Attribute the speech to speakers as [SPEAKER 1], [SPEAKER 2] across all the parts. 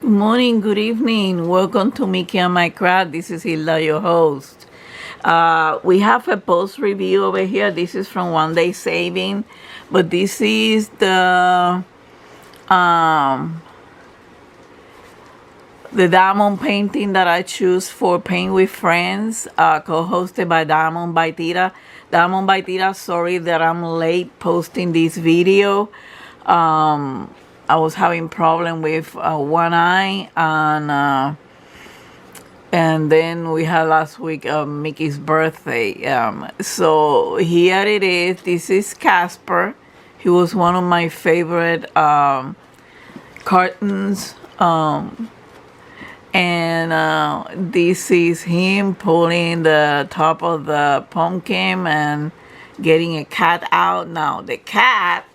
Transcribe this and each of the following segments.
[SPEAKER 1] Morning, good evening. Welcome to Mickey and My Craft. This is Hilda, your host. We have a post review over here. This is from One Day Saving, but this is the diamond painting that I choose for Paint with Friends, co-hosted by Diamond by Tita. Diamond by Tita, sorry that I'm late posting this video. I was having problem with one eye, and then we had last week Mickey's birthday. So here it is. This is Casper. He was one of my favorite cartoons. And this is him pulling the top of the pumpkin and getting a cat out. Now the cat,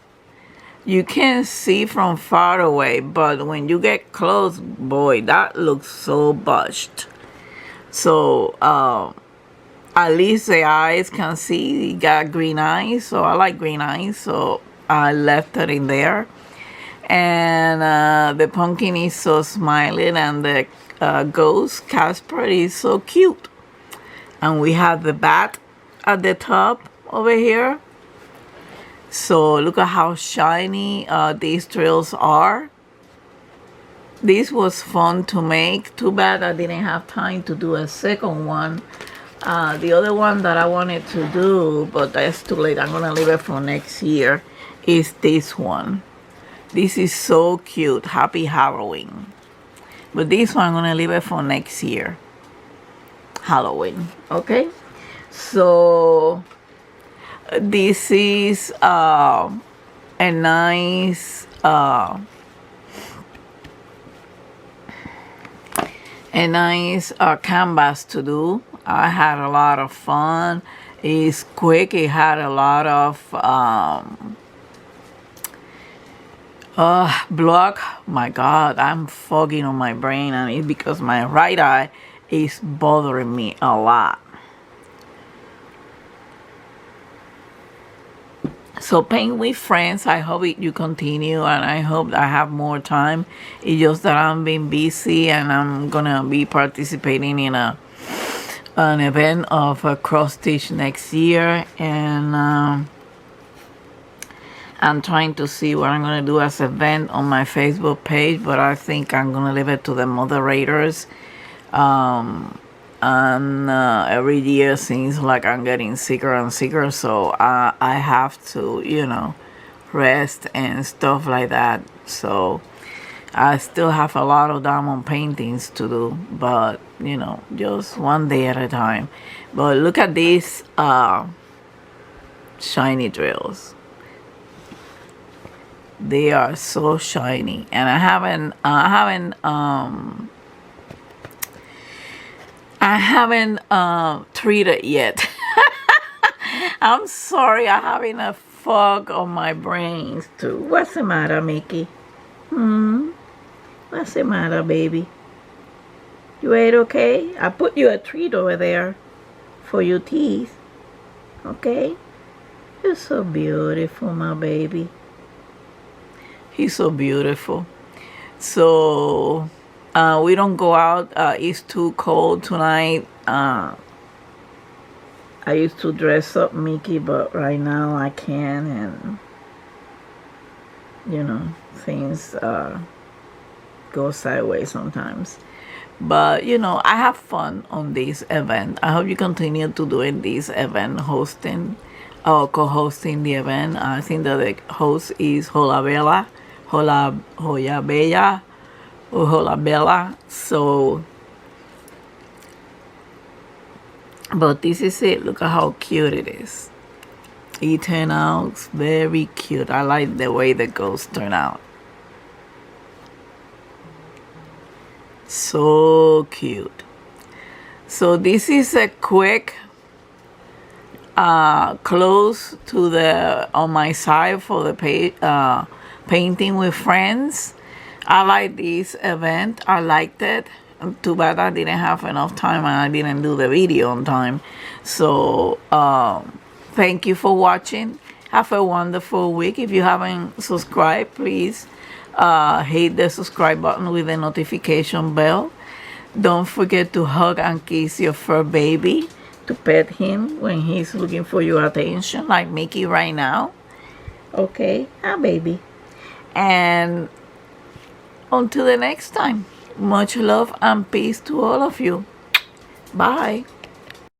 [SPEAKER 1] you can see from far away, but when you get close, boy, that looks so butched. So at least the eyes can see. He got green eyes, so I like green eyes, so I left it in there. And the pumpkin is so smiling, and the ghost Casper is so cute. And we have the bat at the top over here. So look at how shiny these drills are. This was fun to make. Too bad I didn't have time to do a second one. The other one that I wanted to do, but that's too late, I'm gonna leave it for next year, is this one. This is so cute. Happy Halloween. But this one I'm gonna leave it for next year, Halloween. Okay, so this is a nice canvas to do. I had a lot of fun. It's quick. It had a lot of block. My God, I'm fogging on my brain, and it's because my right eye is bothering me a lot. So Paint with Friends, I hope you continue, and I hope I have more time. It's just that I'm being busy, and I'm gonna be participating in an event of a cross stitch next year, and I'm trying to see what I'm gonna do as an event on my Facebook page, but I think I'm gonna leave it to the moderators. And every year seems like I'm getting sicker and sicker, so I have to, rest and stuff like that. So I still have a lot of diamond paintings to do, but just one day at a time. But look at these shiny drills. They are so shiny, and I haven't treated yet. I'm sorry, I'm having a fog on my brains too. What's the matter, Mickey? What's the matter, baby? You ate okay? I put you a treat over there for your teeth. Okay? You're so beautiful, my baby. He's so beautiful. So we don't go out. It's too cold tonight. I used to dress up Mickey, but right now I can't, and things go sideways sometimes. But I have fun on this event. I hope you continue to doing this event, hosting or co-hosting the event. I think that the host is Hola Bella. So, but this is it. Look at how cute it is. It turned out very cute. I like the way the ghosts turn out. So cute. So this is a quick close to the on my side for the page. Painting with Friends. I like this event. I liked it. Too bad I didn't have enough time and I didn't do the video on time. So thank you for watching. Have a wonderful week. If you haven't subscribed, please Hit the subscribe button with the notification bell. Don't forget to hug and kiss your fur baby, to pet him when he's looking for your attention, like Mickey right now. Okay, ah, baby. And until the next time, much love and peace to all of you. Bye.